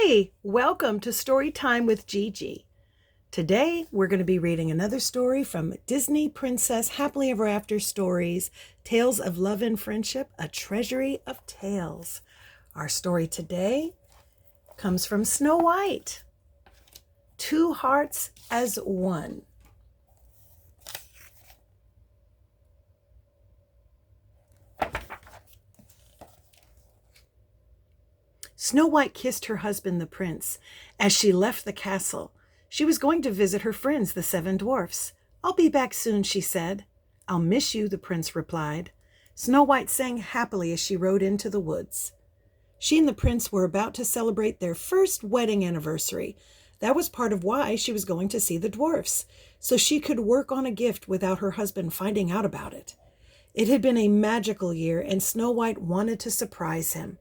Hi, welcome to Story Time with Gigi. Today we're going to be reading another story from Disney Princess Happily Ever After Stories, Tales of Love and Friendship, a Treasury of Tales. Our story today comes from Snow White, Two Hearts as One. Snow White kissed her husband, the prince, as she left the castle. She was going to visit her friends, the seven dwarfs. "I'll be back soon," she said. "I'll miss you," the prince replied. Snow White sang happily as she rode into the woods. She and the prince were about to celebrate their first wedding anniversary. That was part of why she was going to see the dwarfs, so she could work on a gift without her husband finding out about it. It had been a magical year, and Snow White wanted to surprise him.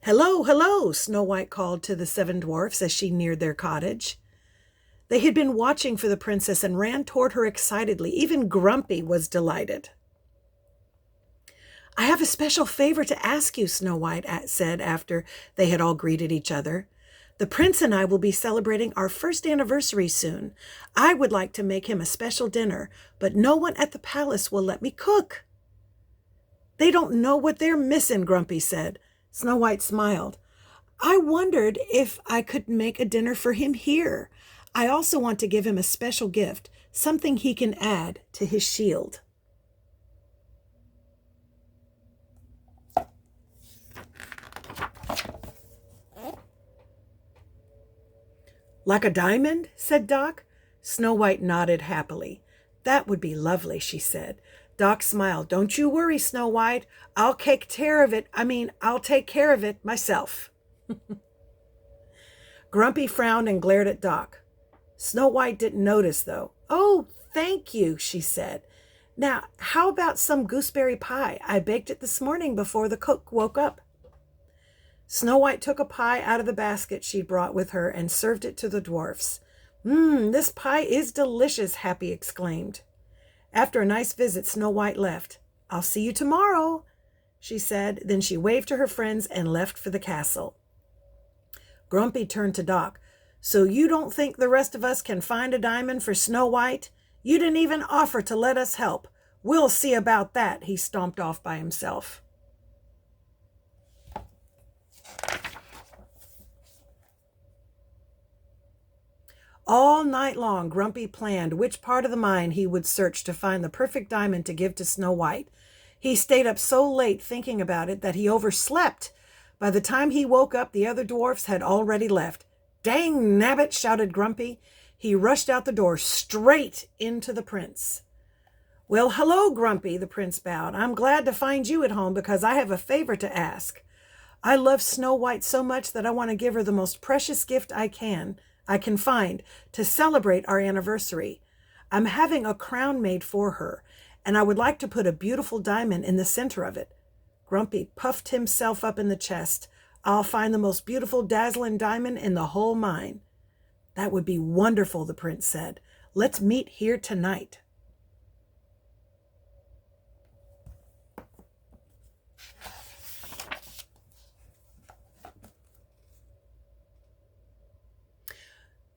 "Hello, hello," Snow White called to the seven dwarfs as she neared their cottage. They had been watching for the princess and ran toward her excitedly. Even Grumpy was delighted. "I have a special favor to ask you," Snow White said after they had all greeted each other. "The prince and I will be celebrating our first anniversary soon. I would like to make him a special dinner, but no one at the palace will let me cook." "They don't know what they're missing," Grumpy said. Snow White smiled. "I wondered if I could make a dinner for him here. I also want to give him a special gift, something he can add to his shield." "Like a diamond?" said Doc. Snow White nodded happily. "That would be lovely," she said. Doc smiled. "Don't you worry, Snow White. I'll take care of it myself." Grumpy frowned and glared at Doc. Snow White didn't notice, though. "Oh, thank you," she said. "Now, how about some gooseberry pie? I baked it this morning before the cook woke up." Snow White took a pie out of the basket she brought with her and served it to the dwarfs. This pie is delicious," Happy exclaimed. After a nice visit, Snow White left. "I'll see you tomorrow," she said. Then she waved to her friends and left for the castle. Grumpy turned to Doc. "So you don't think the rest of us can find a diamond for Snow White? You didn't even offer to let us help. We'll see about that." He stomped off by himself. All night long, Grumpy planned which part of the mine he would search to find the perfect diamond to give to Snow White. He stayed up so late thinking about it that he overslept. By the time he woke up, the other dwarfs had already left. "Dang nabbit!" shouted Grumpy. He rushed out the door straight into the prince. "Well, hello, Grumpy," the prince bowed. "I'm glad to find you at home because I have a favor to ask. I love Snow White so much that I want to give her the most precious gift I can find to celebrate our anniversary. I'm having a crown made for her, and I would like to put a beautiful diamond in the center of it." Grumpy puffed himself up in the chest. "I'll find the most beautiful, dazzling diamond in the whole mine." "That would be wonderful," the prince said. "Let's meet here tonight."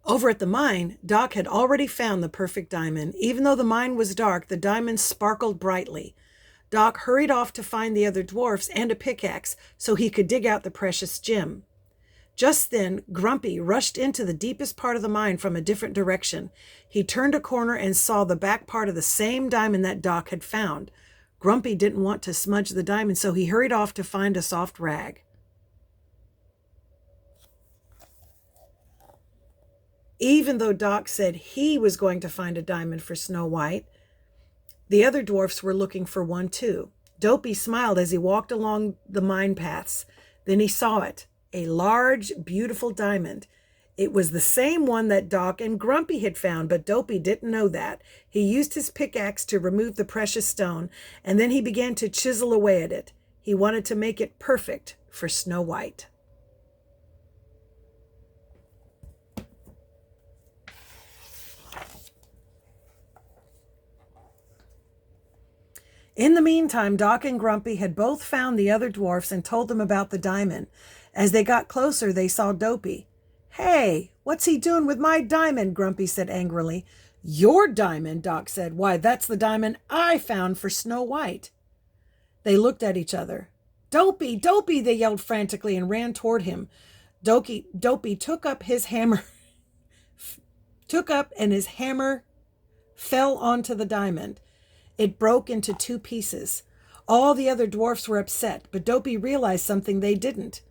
Over at the mine, Doc had already found the perfect diamond. Even though the mine was dark, the diamond sparkled brightly. Doc hurried off to find the other dwarfs and a pickaxe so he could dig out the precious gem. Just then, Grumpy rushed into the deepest part of the mine from a different direction. He turned a corner and saw the back part of the same diamond that Doc had found. Grumpy didn't want to smudge the diamond, so he hurried off to find a soft rag. Even though Doc said he was going to find a diamond for Snow White, the other dwarfs were looking for one too. Dopey smiled as he walked along the mine paths. Then he saw it, a large, beautiful diamond. It was the same one that Doc and Grumpy had found, but Dopey didn't know that. He used his pickaxe to remove the precious stone, and then he began to chisel away at it. He wanted to make it perfect for Snow White. In the meantime, Doc and Grumpy had both found the other dwarfs and told them about the diamond. As they got closer, they saw Dopey. "Hey, what's he doing with my diamond?" Grumpy said angrily. "Your diamond?" Doc said. "Why, that's the diamond I found for Snow White." They looked at each other. "Dopey, Dopey!" they yelled frantically and ran toward him. Dopey took up his hammer, and his hammer fell onto the diamond. It broke into 2 pieces. All the other dwarfs were upset, but Dopey realized something they didn't.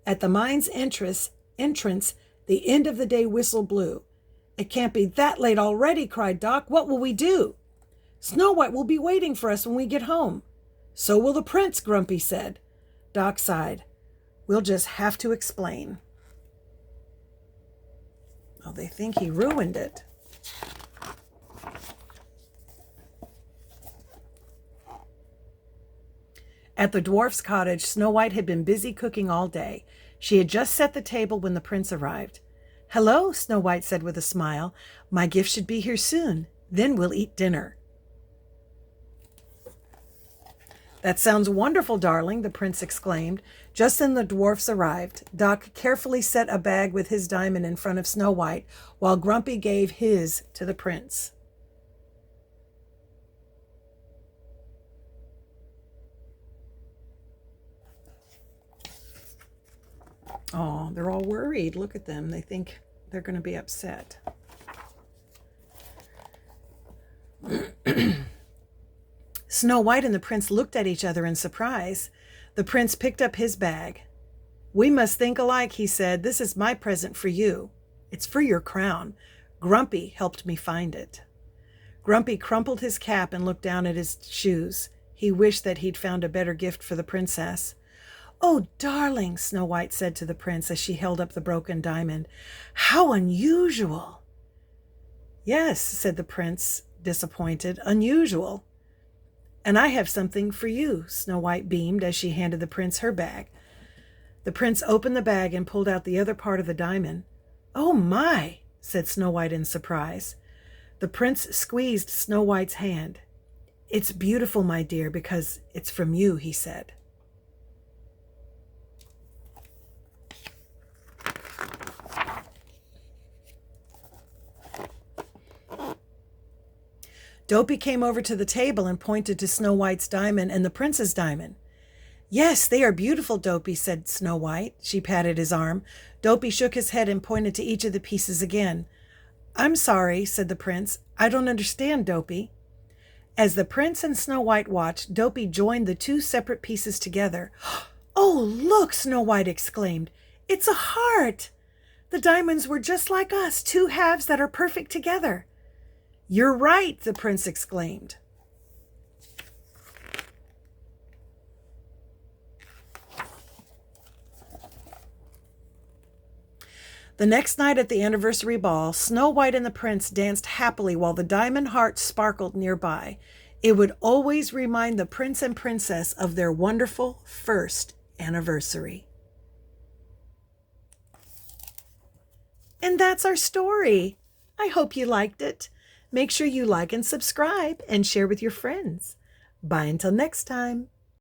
At the mine's entrance, the end of the day whistle blew. "It can't be that late already," cried Doc. "What will we do?" "Snow White will be waiting for us when we get home." "So will the prince," Grumpy said. Doc sighed. "We'll just have to explain." Oh, they think he ruined it. At the dwarf's cottage, Snow White had been busy cooking all day. She had just set the table when the prince arrived. "Hello," Snow White said with a smile. "My gift should be here soon. Then we'll eat dinner." "That sounds wonderful, darling," the prince exclaimed. Just then the dwarfs arrived. Doc carefully set a bag with his diamond in front of Snow White, while Grumpy gave his to the prince. Oh, they're all worried. Look at them. They think they're going to be upset. Snow White and the prince looked at each other in surprise. The prince picked up his bag. "We must think alike," he said. "This is my present for you. It's for your crown. Grumpy helped me find it." Grumpy crumpled his cap and looked down at his shoes. He wished that he'd found a better gift for the princess. "Oh, darling," Snow White said to the prince as she held up the broken diamond. "How unusual." "Yes," said the prince, disappointed. "Unusual." "And I have something for you," Snow White beamed as she handed the prince her bag. The prince opened the bag and pulled out the other part of the diamond. "Oh, my," said Snow White in surprise. The prince squeezed Snow White's hand. "It's beautiful, my dear, because it's from you," he said. Dopey came over to the table and pointed to Snow White's diamond and the prince's diamond. "Yes, they are beautiful, Dopey," said Snow White. She patted his arm. Dopey shook his head and pointed to each of the pieces again. "I'm sorry," said the prince. "I don't understand, Dopey." As the prince and Snow White watched, Dopey joined the 2 separate pieces together. "Oh, look!" Snow White exclaimed. "It's a heart! The diamonds were just like us, 2 halves that are perfect together." "You're right," the prince exclaimed. The next night at the anniversary ball, Snow White and the prince danced happily while the diamond heart sparkled nearby. It would always remind the prince and princess of their wonderful first anniversary. And that's our story. I hope you liked it. Make sure you like and subscribe and share with your friends. Bye until next time.